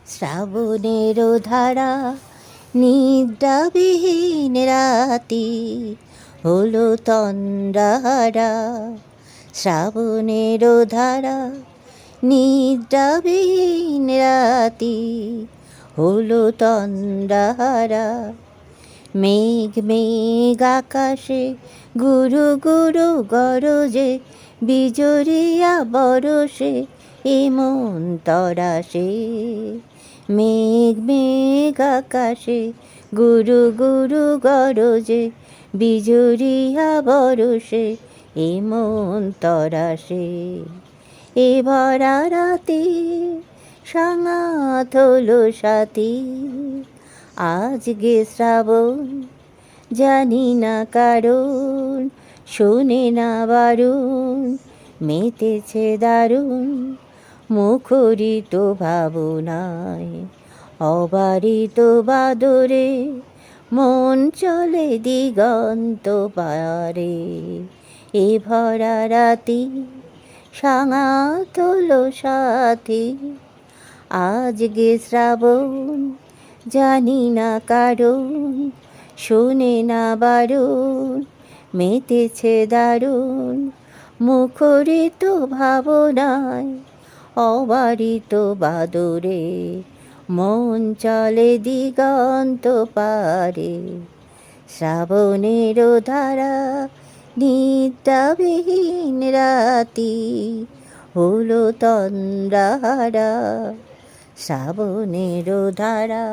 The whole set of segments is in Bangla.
শ্রাবণের ধারা নিদ্রাবিহীন রাতি হলো তন্দ্রাহারা। শ্রাবণের ধারা নিদ্রাবিহীন রাতি হলো তন্দ্রাহারা। মেঘ মেঘ আকাশে গুরু গুরু গরজে বিজুরিয়া বরষে এমন তরাসে। মেঘ মেঘ আকাশে গুরু গুরু গরজে বিজুরিয়া বরষে এমন তরাসে। এ ভরা রাতে সাঙ্গাত হলো সাথী, আজকে শ্রাবণ জানি না কারণ, শোনে না বারণ মেতেছে দারুণ মুখরিত ভাবনায়। অবারিত বাদরে মন চলে দিগন্ত পারে। এ ভরা রাতি সাঙ্গাত হলো সাথী, আজকে শ্রাবণ জানি না কারণ, শোনে না বারণ মেতেছে দারুণ মুখরিত ভাবনায়। অবারিত বাদরে মন চলে দিগন্ত পারে। শ্রাবণের ধারা নিদ্রাবিহীন রাতি হলো তন্দ্রাহারা। শ্রাবণের ধারা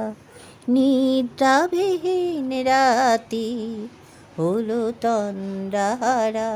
নিদ্রাবিহীন রাতি হলো তন্দ্রাহারা।